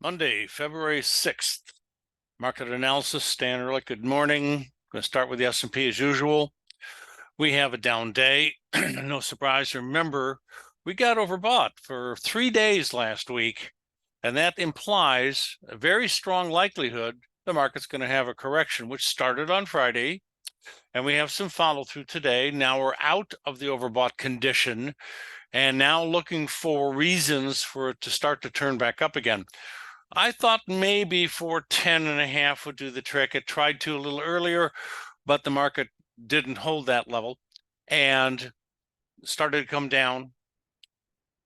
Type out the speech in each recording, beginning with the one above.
Monday, February 6th. Market analysis, Stan Ehrlich. Good morning. I'm going to start with the S&P as usual. We have a down day. No surprise. Remember, we got overbought for 3 days last week, and that implies a very strong likelihood the market's going to have a correction, which started on Friday, and we have some follow through today. Now we're out of the overbought condition and now looking for reasons for it to start to turn back up again. I thought maybe 410.5 would do the trick. It tried to a little earlier, but the market didn't hold that level and started to come down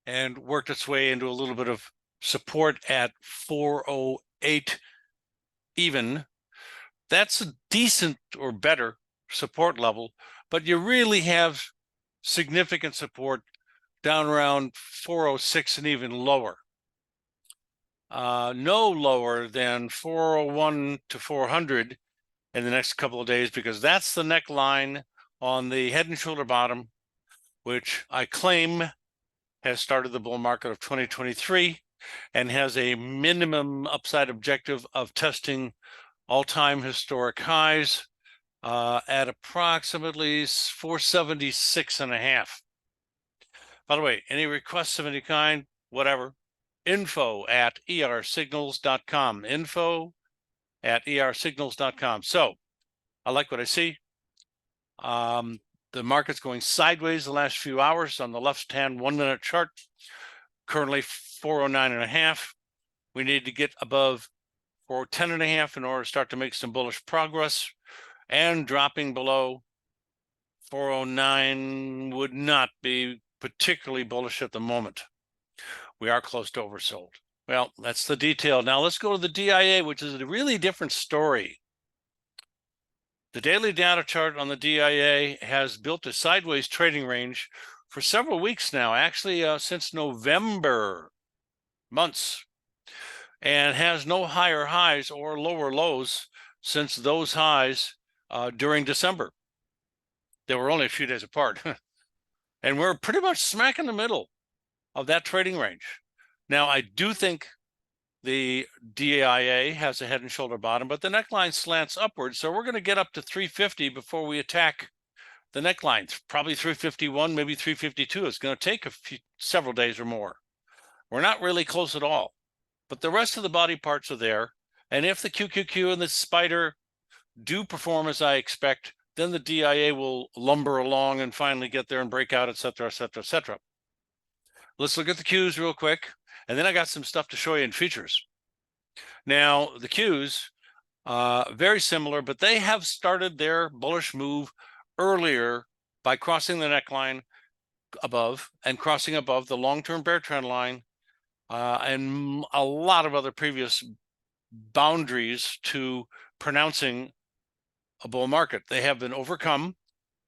and worked its way into a little bit of support at 408 even. That's a decent or better support level, but you really have significant support down around 406 and even lower. No lower than 401 to 400 in the next couple of days, because that's the neckline on the head and shoulder bottom, which I claim has started the bull market of 2023 and has a minimum upside objective of testing all-time historic highs at approximately 476.5. By the way, any requests of any kind, whatever, info@ersignals.com. Info@ersignals.com. So I like what I see. The market's going sideways the last few hours on the left-hand 1-minute chart. Currently 409.5. We need to get above 410.5 in order to start to make some bullish progress. And dropping below 409 would not be particularly bullish at the moment. We are close to oversold. Well, that's the detail. Now let's go to the DIA, which is a really different story. The daily data chart on the DIA has built a sideways trading range for several weeks now, actually since November, months, and has no higher highs or lower lows since those highs during December. They were only a few days apart. And we're pretty much smack in the middle of that trading range. Now, I do think the DIA has a head and shoulder bottom, but the neckline slants upwards. So we're going to get up to 350 before we attack the neckline. Probably 351, maybe 352. It's going to take several days or more. We're not really close at all, but the rest of the body parts are there. And if the QQQ and the spider do perform as I expect, then the DIA will lumber along and finally get there and break out, et cetera, et cetera, et cetera. Let's look at the Qs real quick, and then I got some stuff to show you in features. Now, the Qs, very similar, but they have started their bullish move earlier by crossing the neckline above and crossing above the long-term bear trend line and a lot of other previous boundaries to pronouncing a bull market. They have been overcome.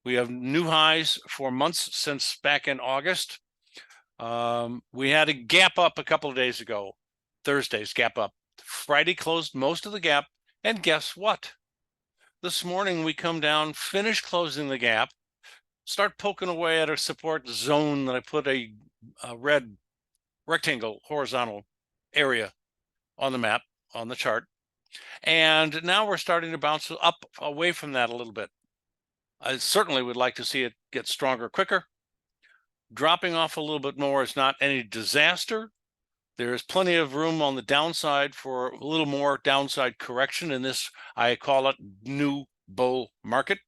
We have new highs for months since back in August. We had a gap up a couple of days ago, Thursday's gap up. Friday closed most of the gap, and guess what? This morning we come down, finish closing the gap, start poking away at a support zone that I put a red rectangle horizontal area on the map, on the chart. And now we're starting to bounce up away from that a little bit. I certainly would like to see it get stronger quicker. Dropping off a little bit more is not any disaster. There is plenty of room on the downside for a little more downside correction in this, I call it, new bull market.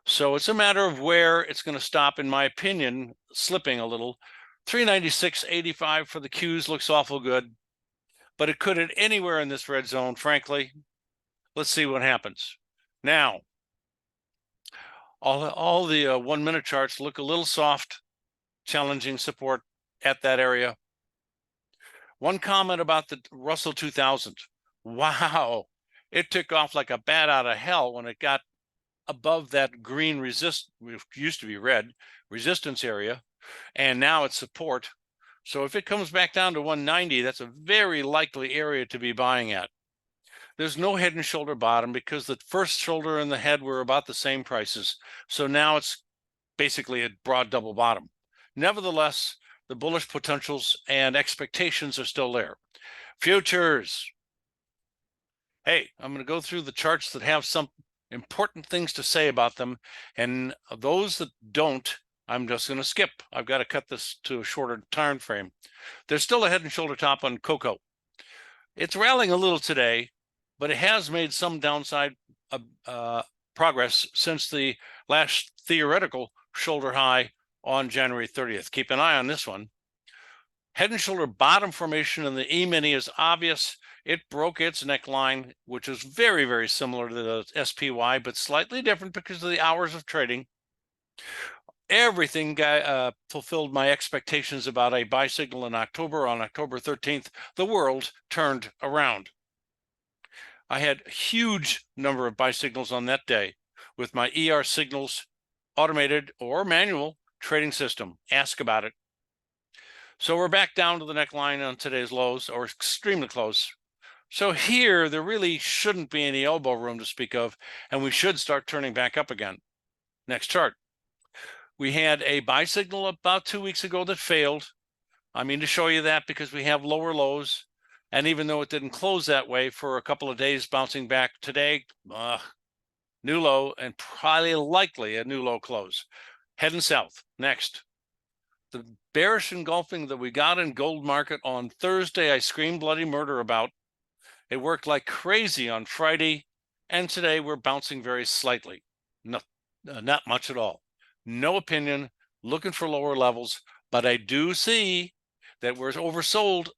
So it's a matter of where it's going to stop, in my opinion, slipping a little. 396.85 for the Qs looks awful good, but it could hit anywhere in this red zone, frankly. Let's see what happens. Now, all the 1-minute charts look a little soft, challenging support at that area. One comment about the Russell 2000. Wow, it took off like a bat out of hell when it got above that green used to be red, resistance area, and now it's support. So if it comes back down to 190, that's a very likely area to be buying at. There's no head and shoulder bottom because the first shoulder and the head were about the same prices. So now it's basically a broad double bottom. Nevertheless, the bullish potentials and expectations are still there. Futures. Hey, I'm going to go through the charts that have some important things to say about them, and those that don't, I'm just going to skip. I've got to cut this to a shorter time frame. There's still a head and shoulder top on cocoa. It's rallying a little today, but it has made some downside progress since the last theoretical shoulder high on January 30th. Keep an eye on this one. Head and shoulder bottom formation in the E-mini is obvious. It broke its neckline, which is very, very similar to the SPY, but slightly different because of the hours of trading. Everything fulfilled my expectations about a buy signal in October. On October 13th, the world turned around. I had a huge number of buy signals on that day with my ER signals, automated or manual trading system. Ask about it. So we're back down to the neckline on today's lows, or extremely close. So here, there really shouldn't be any elbow room to speak of, and we should start turning back up again. Next chart. We had a buy signal about 2 weeks ago that failed. I mean to show you that because we have lower lows, and even though it didn't close that way for a couple of days, bouncing back today, new low, and probably likely a new low close. Heading south. Next. The bearish engulfing that we got in gold market on Thursday, I screamed bloody murder about. It worked like crazy on Friday, and today we're bouncing very slightly. Not much at all. No opinion, looking for lower levels, but I do see that we're oversold.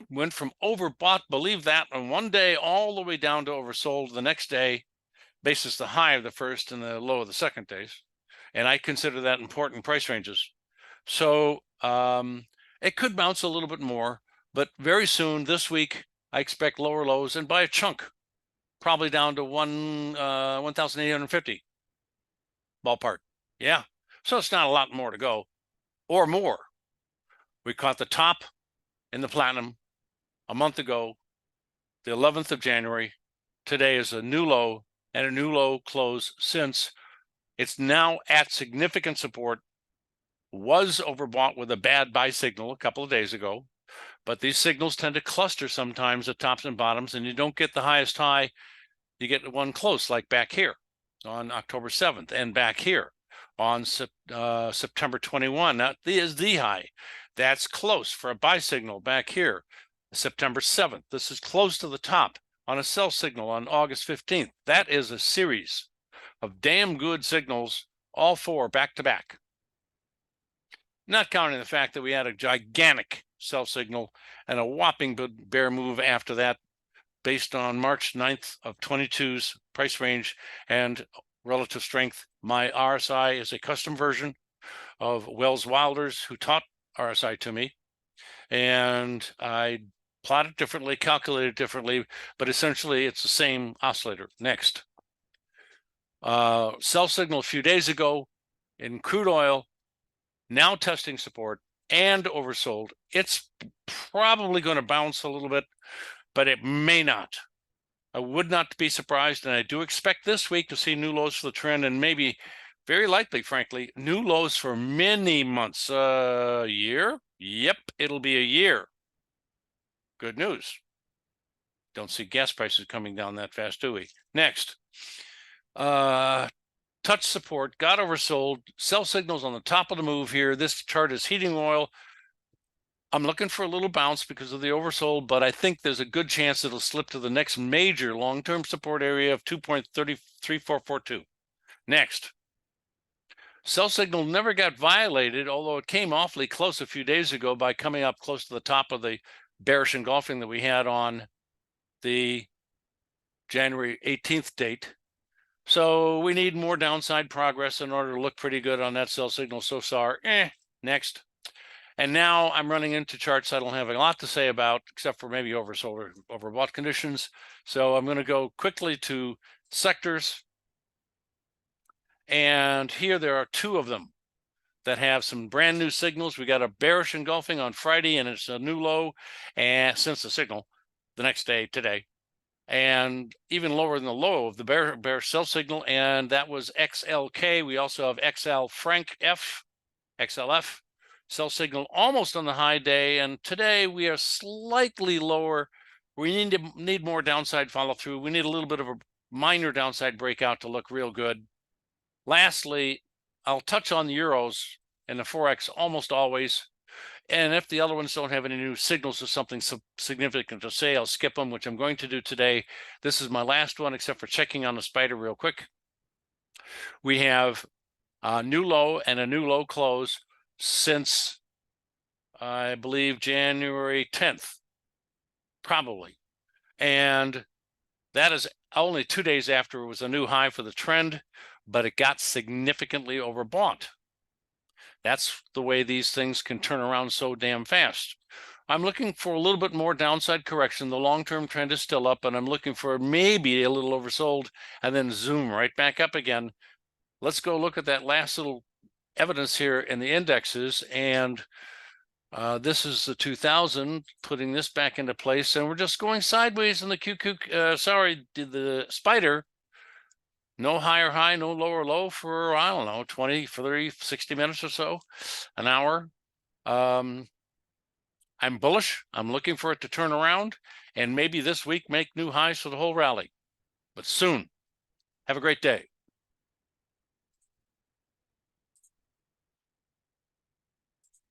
Went from overbought, believe that, on one day all the way down to oversold the next day, basis the high of the first and the low of the second days. And I consider that important price ranges. So it could bounce a little bit more, but very soon this week, I expect lower lows and by a chunk, probably down to 1,850 ballpark. Yeah, so it's not a lot more to go or more. We caught the top in the platinum a month ago, the 11th of January. Today is a new low and a new low close since. It's now at significant support. Was overbought with a bad buy signal a couple of days ago, but these signals tend to cluster sometimes at tops and bottoms, and you don't get the highest high. You get one close, like back here on October 7th, and back here on September 21. That is the high. That's close for a buy signal back here, September 7th. This is close to the top on a sell signal on August 15th. That is a series of damn good signals, all four back to back. Not counting the fact that we had a gigantic sell signal and a whopping bear move after that, based on March 9th of 22's price range and relative strength. My RSI is a custom version of Wells Wilder's, who taught RSI to me, and I plot it differently, calculate it differently, but essentially it's the same oscillator. Next. Sell signal a few days ago in crude oil, now testing support and oversold. It's probably going to bounce a little bit, but it may not. I would not be surprised, and I do expect this week to see new lows for the trend, and maybe, very likely, frankly, new lows for many months. A year? Yep, it'll be a year. Good news. Don't see gas prices coming down that fast, do we? Next. Touch support, got oversold, sell signals on the top of the move here. This chart is heating oil. I'm looking for a little bounce because of the oversold, but I think there's a good chance it'll slip to the next major long-term support area of 2.3442. Next. Sell signal never got violated, although it came awfully close a few days ago by coming up close to the top of the bearish engulfing that we had on the January 18th date. So we need more downside progress in order to look pretty good on that sell signal so far. Next. And now I'm running into charts I don't have a lot to say about, except for maybe oversold or overbought conditions. So I'm going to go quickly to sectors. And here there are two of them that have some brand new signals. We got a bearish engulfing on Friday, and it's a new low, and since the signal the next day, today, and even lower than the low of the bearish sell signal, and that was XLK. We also have XL Frank F, XLF. Sell signal almost on the high day, and today we are slightly lower. We need more downside follow through. We need a little bit of a minor downside breakout to look real good. Lastly, I'll touch on the euros and the forex almost always. And if the other ones don't have any new signals or something significant to say, I'll skip them, which I'm going to do today. This is my last one, except for checking on the spider real quick. We have a new low and a new low close since, I believe, January 10th, probably. And that is only 2 days after it was a new high for the trend, but it got significantly overbought. That's the way these things can turn around so damn fast. I'm looking for a little bit more downside correction. The long-term trend is still up, and I'm looking for maybe a little oversold and then zoom right back up again. Let's go look at that last little evidence here in the indexes. And this is the 2000, putting this back into place. And we're just going sideways in the the spider. No higher high, no lower low for, I don't know, 20, 30, 60 minutes or so, an hour. I'm bullish. I'm looking for it to turn around and maybe this week make new highs for the whole rally, but soon. Have a great day.